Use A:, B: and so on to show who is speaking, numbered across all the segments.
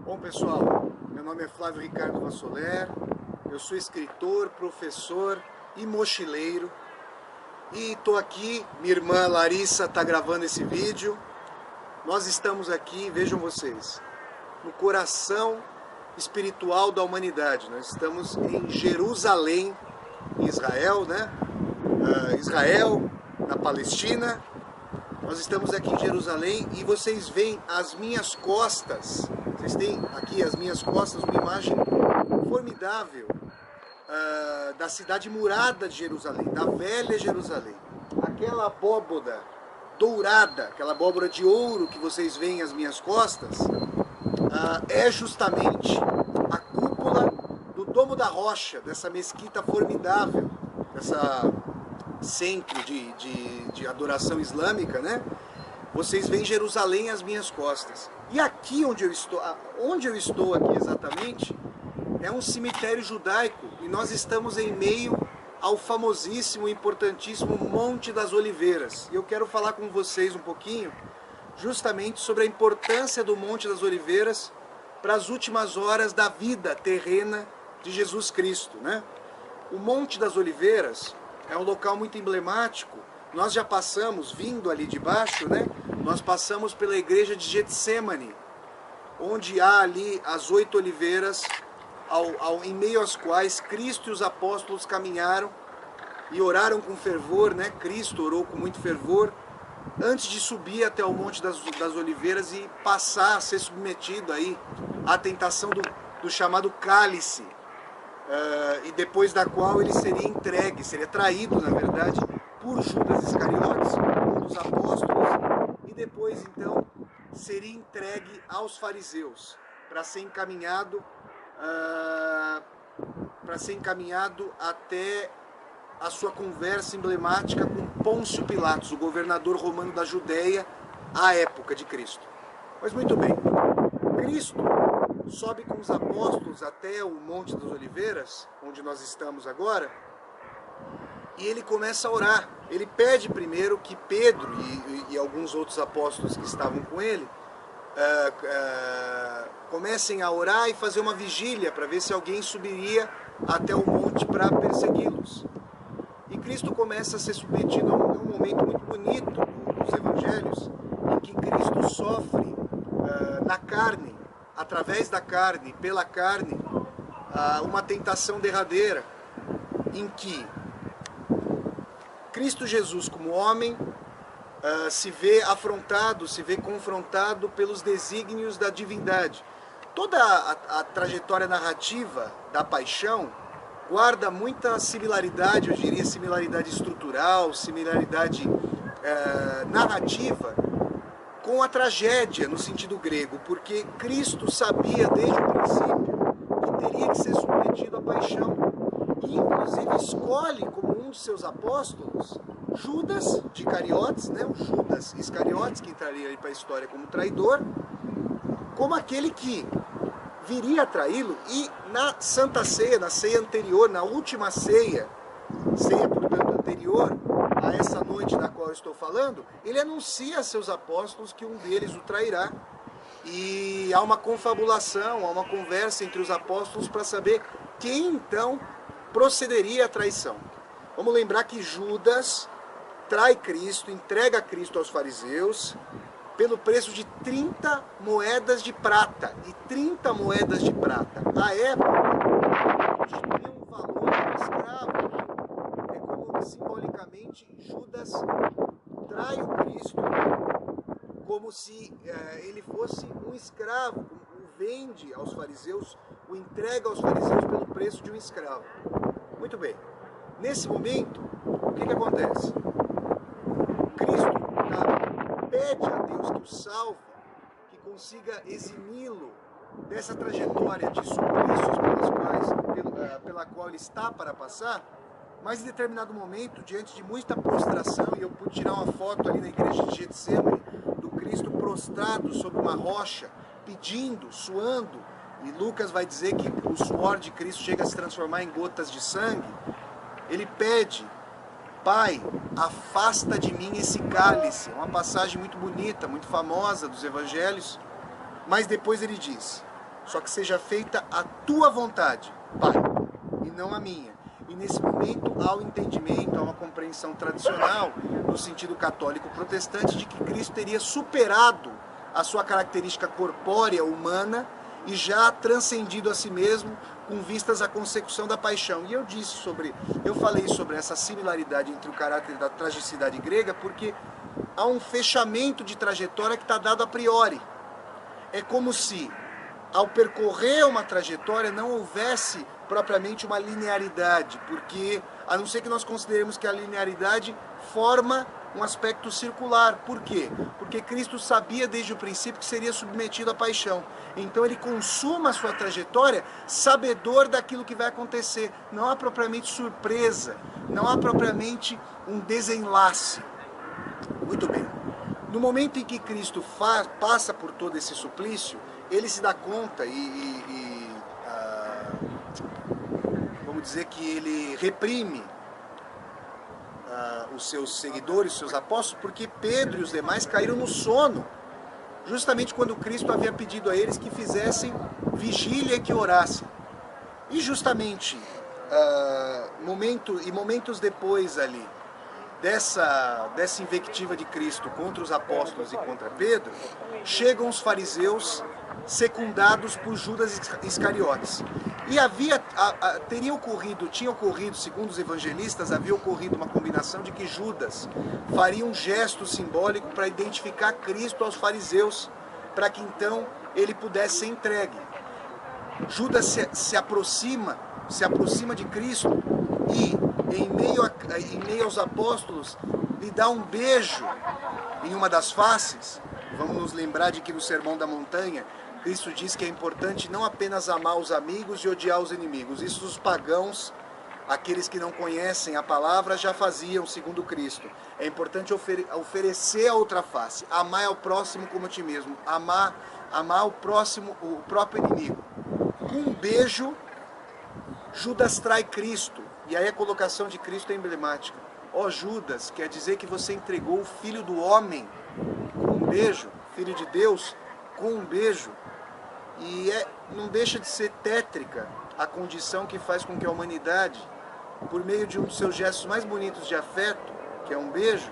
A: Bom, pessoal, meu nome é Flávio Ricardo Vassoler, eu sou escritor, professor e mochileiro e estou aqui, minha irmã Larissa está gravando esse vídeo. Nós estamos aqui, vejam vocês, no coração espiritual da humanidade. Nós estamos em Jerusalém, em Israel, né? Israel, na Palestina. Nós estamos aqui em Jerusalém e vocês veem as minhas costas. Vocês têm aqui as minhas costas uma imagem formidável da cidade murada de Jerusalém, da velha Jerusalém. Aquela abóbora dourada, aquela abóbora de ouro que vocês veem às minhas costas, é justamente a cúpula do Domo da Rocha, dessa mesquita formidável, dessa centro de adoração islâmica, né? Vocês veem Jerusalém às minhas costas. E aqui onde eu estou aqui exatamente, é um cemitério judaico e nós estamos em meio ao famosíssimo e importantíssimo Monte das Oliveiras. E eu quero falar com vocês um pouquinho justamente sobre a importância do Monte das Oliveiras para as últimas horas da vida terrena de Jesus Cristo, né? O Monte das Oliveiras é um local muito emblemático. Nós já passamos, vindo ali de baixo, né? Nós passamos pela igreja de Getsemane, onde há ali as 8 oliveiras, em meio às quais Cristo e os apóstolos caminharam e oraram com fervor, né? Cristo orou com muito fervor, antes de subir até o Monte das Oliveiras e passar a ser submetido aí à tentação do chamado cálice, e depois da qual ele seria entregue, seria traído, na verdade, por Judas Iscariotes, um dos apóstolos, e depois, então, seria entregue aos fariseus, para ser encaminhado até a sua conversa emblemática com Pôncio Pilatos, o governador romano da Judéia, à época de Cristo. Mas muito bem, Cristo sobe com os apóstolos até o Monte das Oliveiras, onde nós estamos agora, e ele começa a orar. Ele pede primeiro que Pedro e alguns outros apóstolos que estavam com ele comecem a orar e fazer uma vigília para ver se alguém subiria até o monte para persegui-los. E Cristo começa a ser submetido a um momento muito bonito dos evangelhos, em que Cristo sofre na carne, através da carne, pela carne, uma tentação derradeira, em que Cristo Jesus, como homem, se vê afrontado, se vê confrontado pelos desígnios da divindade. Toda a trajetória narrativa da paixão guarda muita similaridade, eu diria similaridade estrutural, similaridade narrativa com a tragédia no sentido grego, porque Cristo sabia desde o princípio que teria que ser submetido à paixão e inclusive escolhe como um de seus apóstolos Judas de Iscariotes, né? O Judas Iscariotes, que entraria aí para a história como traidor, como aquele que viria a traí-lo. E na Santa Ceia, na ceia anterior, na última ceia, portanto anterior a essa noite da qual eu estou falando, ele anuncia a seus apóstolos que um deles o trairá. E há uma confabulação, há uma conversa entre os apóstolos para saber quem então procederia à traição. Vamos lembrar que Judas trai Cristo, entrega Cristo aos fariseus pelo preço de 30 moedas de prata. E 30 moedas de prata, à época, constituía um valor de escravo. É como simbolicamente Judas trai o Cristo como se ele fosse um escravo, o vende aos fariseus, o entrega aos fariseus pelo preço de um escravo. Muito bem. Nesse momento, o que acontece? Cristo pede a Deus que o salve, que consiga eximi-lo dessa trajetória de suplícios pela qual ele está para passar, mas em determinado momento, diante de muita prostração, e eu pude tirar uma foto ali na igreja de Getsemane, do Cristo prostrado sobre uma rocha, pedindo, suando, e Lucas vai dizer que o suor de Cristo chega a se transformar em gotas de sangue. Ele pede: Pai, afasta de mim esse cálice. É uma passagem muito bonita, muito famosa dos evangelhos. Mas depois ele diz: só que seja feita a tua vontade, Pai, e não a minha. E nesse momento há o entendimento, há uma compreensão tradicional, no sentido católico protestante, de que Cristo teria superado a sua característica corpórea, humana, e já transcendido a si mesmo com vistas à consecução da paixão. E eu falei sobre essa similaridade entre o caráter da tragicidade grega, porque há um fechamento de trajetória que está dado a priori. É como se, ao percorrer uma trajetória, não houvesse propriamente uma linearidade, porque, a não ser que nós consideremos que a linearidade forma um aspecto circular. Por quê? Porque Cristo sabia desde o princípio que seria submetido à paixão. Então ele consuma a sua trajetória sabedor daquilo que vai acontecer. Não há propriamente surpresa, não há propriamente um desenlace. Muito bem. No momento em que Cristo passa por todo esse suplício, ele se dá conta vamos dizer que ele reprime os seus seguidores, os seus apóstolos, porque Pedro e os demais caíram no sono, justamente quando Cristo havia pedido a eles que fizessem vigília e que orassem. E justamente momentos depois ali dessa invectiva de Cristo contra os apóstolos e contra Pedro, chegam os fariseus secundados por Judas Iscariotes. E tinha ocorrido, segundo os evangelistas, havia ocorrido uma combinação de que Judas faria um gesto simbólico para identificar Cristo aos fariseus, para que então ele pudesse ser entregue. Judas se aproxima de Cristo e, em meio aos apóstolos, lhe dá um beijo em uma das faces. Vamos nos lembrar de que no Sermão da Montanha, Cristo diz que é importante não apenas amar os amigos e odiar os inimigos. Isso os pagãos, aqueles que não conhecem a palavra, já faziam segundo Cristo. É importante oferecer a outra face, amar ao próximo como a ti mesmo, amar o próximo, o próprio inimigo. Com um beijo, Judas trai Cristo. E aí a colocação de Cristo é emblemática. Ó Judas, quer dizer que você entregou o Filho do Homem com um beijo, Filho de Deus, com um beijo. E não deixa de ser tétrica a condição que faz com que a humanidade, por meio de um dos seus gestos mais bonitos de afeto, que é um beijo,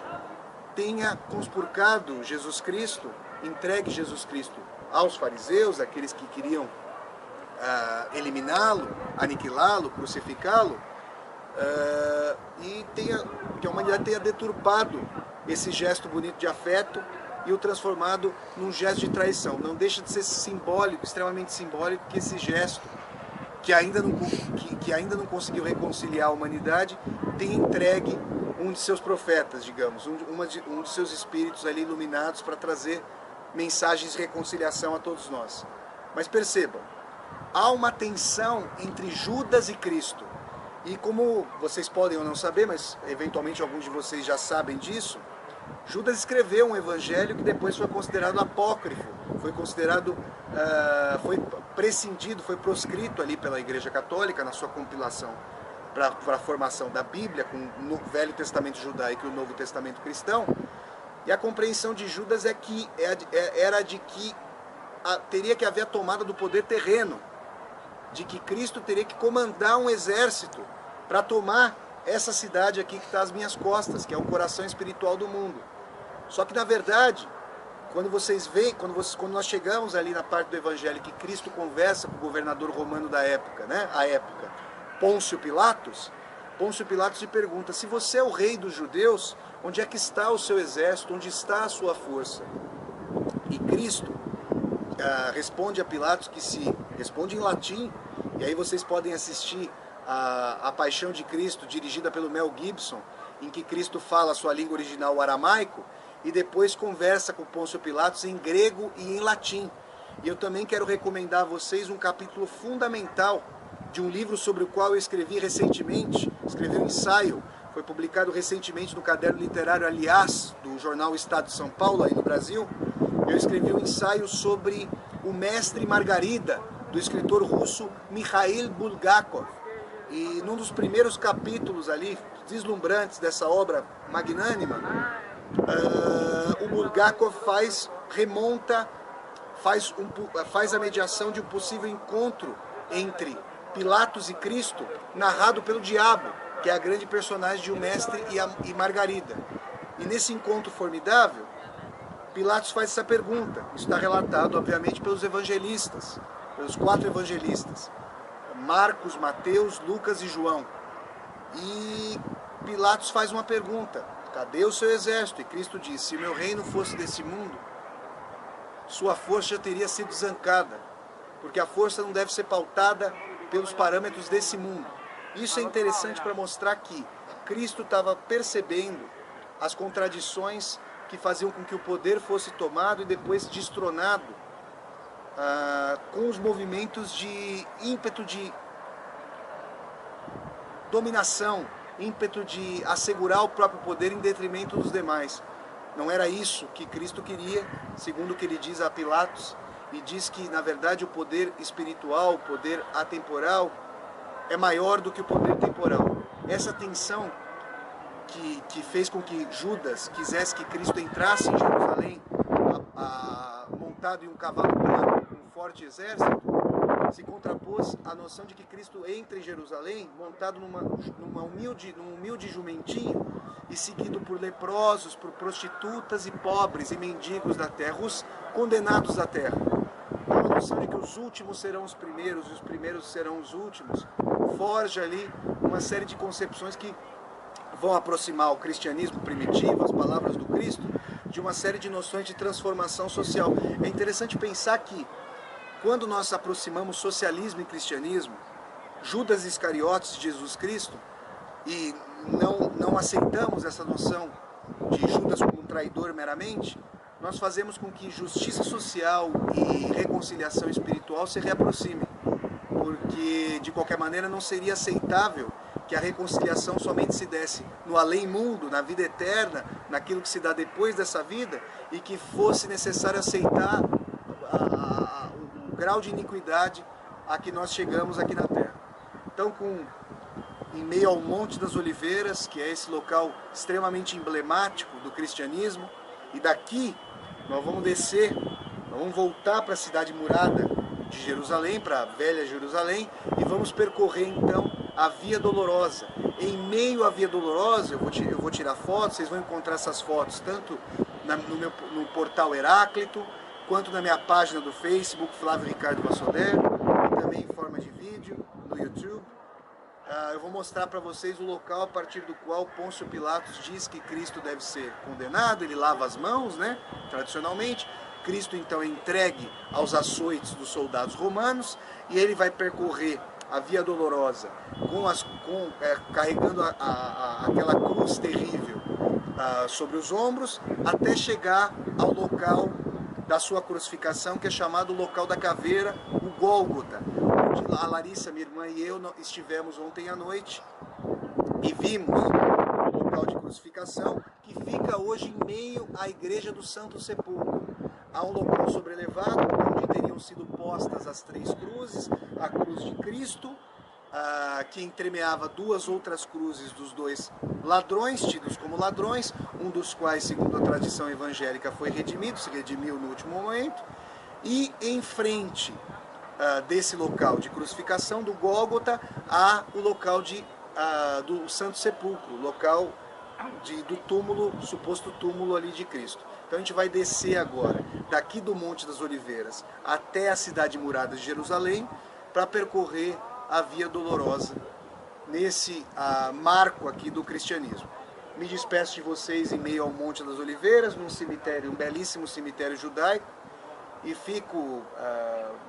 A: tenha conspurcado Jesus Cristo, entregue Jesus Cristo aos fariseus, aqueles que queriam eliminá-lo, aniquilá-lo, crucificá-lo, e que a humanidade tenha deturpado esse gesto bonito de afeto e o transformado num gesto de traição. Não deixa de ser simbólico, extremamente simbólico, que esse gesto, que ainda não conseguiu reconciliar a humanidade, tenha entregue um de seus profetas, digamos, um de seus espíritos ali iluminados para trazer mensagens de reconciliação a todos nós. Mas percebam, há uma tensão entre Judas e Cristo. E como vocês podem ou não saber, mas eventualmente alguns de vocês já sabem disso, Judas escreveu um evangelho que depois foi considerado apócrifo, foi considerado, foi prescindido, foi proscrito ali pela Igreja Católica na sua compilação para a formação da Bíblia, com o Velho Testamento judaico e o Novo Testamento cristão. E a compreensão de Judas era de que teria que haver a tomada do poder terreno, de que Cristo teria que comandar um exército para tomar essa cidade aqui que está às minhas costas, que é o coração espiritual do mundo. Só que, na verdade, quando vocês veem, quando nós chegamos ali na parte do Evangelho que Cristo conversa com o governador romano da época, né, a época, Pôncio Pilatos lhe pergunta: se você é o rei dos judeus, onde é que está o seu exército, onde está a sua força? E Cristo responde a Pilatos, responde em latim, e aí vocês podem assistir a Paixão de Cristo, dirigida pelo Mel Gibson, em que Cristo fala a sua língua original, o aramaico, e depois conversa com Pôncio Pilatos em grego e em latim. E eu também quero recomendar a vocês um capítulo fundamental de um livro sobre o qual eu escrevi recentemente, escrevi um ensaio, foi publicado recentemente no Caderno Literário Aliás, do jornal Estado de São Paulo, aí no Brasil. Eu escrevi um ensaio sobre O Mestre e Margarida, do escritor russo Mikhail Bulgakov. E num dos primeiros capítulos ali, deslumbrantes dessa obra magnânima, o Bulgakov faz a mediação de um possível encontro entre Pilatos e Cristo, narrado pelo diabo, que é a grande personagem de O Mestre e Margarida. E nesse encontro formidável, Pilatos faz essa pergunta. Isso está relatado, obviamente, pelos evangelistas, pelos 4 evangelistas, Marcos, Mateus, Lucas e João. E Pilatos faz uma pergunta: cadê o seu exército? E Cristo diz: se o meu reino fosse desse mundo, sua força já teria sido zancada, porque a força não deve ser pautada pelos parâmetros desse mundo. Isso é interessante para mostrar que Cristo estava percebendo as contradições que faziam com que o poder fosse tomado e depois destronado com os movimentos de ímpeto de dominação, ímpeto de assegurar o próprio poder em detrimento dos demais. Não era isso que Cristo queria, segundo o que ele diz a Pilatos, e diz que, na verdade, o poder espiritual, o poder atemporal, é maior do que o poder temporal. Essa tensão que fez com que Judas quisesse que Cristo entrasse em Jerusalém montado em um cavalo branco com um forte exército, se contrapôs à noção de que Cristo entra em Jerusalém montado num humilde jumentinho e seguido por leprosos, por prostitutas e pobres e mendigos da terra, os condenados da terra. A noção de que os últimos serão os primeiros e os primeiros serão os últimos forja ali uma série de concepções que vão aproximar o cristianismo primitivo, as palavras do Cristo, de uma série de noções de transformação social. É interessante pensar que, quando nós aproximamos socialismo e cristianismo, Judas Iscariotes de Jesus Cristo, e não aceitamos essa noção de Judas como um traidor meramente, nós fazemos com que justiça social e reconciliação espiritual se reaproximem, porque de qualquer maneira não seria aceitável que a reconciliação somente se desse no além-mundo, na vida eterna, naquilo que se dá depois dessa vida, e que fosse necessário aceitar o grau de iniquidade a que nós chegamos aqui na Terra. Então, em meio ao Monte das Oliveiras, que é esse local extremamente emblemático do cristianismo, e daqui nós vamos descer, nós vamos voltar para a cidade murada de Jerusalém, para a velha Jerusalém, e vamos percorrer então a Via Dolorosa. Em meio à Via Dolorosa, eu vou tirar fotos, vocês vão encontrar essas fotos tanto no portal Heráclito, quanto na minha página do Facebook, Flávio Ricardo Vassoder, e também em forma de vídeo no YouTube. Eu vou mostrar para vocês o local a partir do qual Pôncio Pilatos diz que Cristo deve ser condenado. Ele lava as mãos, né, tradicionalmente. Cristo então é entregue aos açoites dos soldados romanos e ele vai percorrer a Via Dolorosa carregando aquela cruz terrível sobre os ombros, até chegar ao local da sua crucificação, que é chamado local da caveira, o Gólgota, onde a Larissa, minha irmã, e eu estivemos ontem à noite e vimos o local de crucificação, que fica hoje em meio à Igreja do Santo Sepulcro. Há um local sobrelevado, onde teriam sido postas as 3 cruzes, a cruz de Cristo, que entremeava 2 outras cruzes dos 2 ladrões, tidos como ladrões, um dos quais, segundo a tradição evangélica, foi redimido, se redimiu no último momento, e em frente desse local de crucificação, do Gólgota, há o local do Santo Sepulcro, o local do túmulo, suposto túmulo ali de Cristo. Então a gente vai descer agora, daqui do Monte das Oliveiras até a cidade murada de Jerusalém, para percorrer a Via Dolorosa, nesse marco aqui do cristianismo. Me despeço de vocês em meio ao Monte das Oliveiras, num cemitério, um belíssimo cemitério judaico, e fico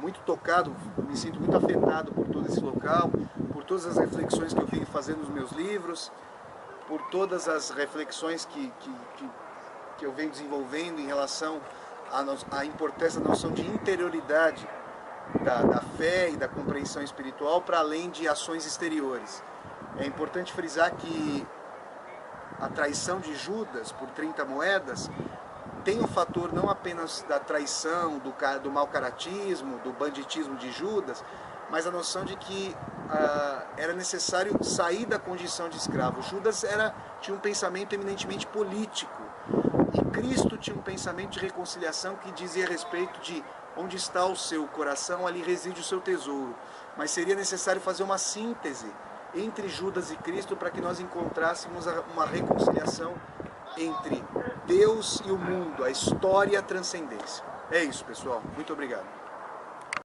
A: muito tocado, me sinto muito afetado por todo esse local, por todas as reflexões que eu venho fazendo nos meus livros, por todas as reflexões que eu venho desenvolvendo em relação à importância da noção de interioridade da fé e da compreensão espiritual, para além de ações exteriores. É importante frisar que a traição de Judas por 30 moedas tem o fator não apenas da traição, do mau caratismo, do banditismo de Judas, mas a noção de que era necessário sair da condição de escravo. Judas tinha um pensamento eminentemente político, e Cristo tinha um pensamento de reconciliação que dizia a respeito de onde está o seu coração, ali reside o seu tesouro. Mas seria necessário fazer uma síntese entre Judas e Cristo para que nós encontrássemos uma reconciliação entre Deus e o mundo, a história e a transcendência. É isso, pessoal. Muito obrigado.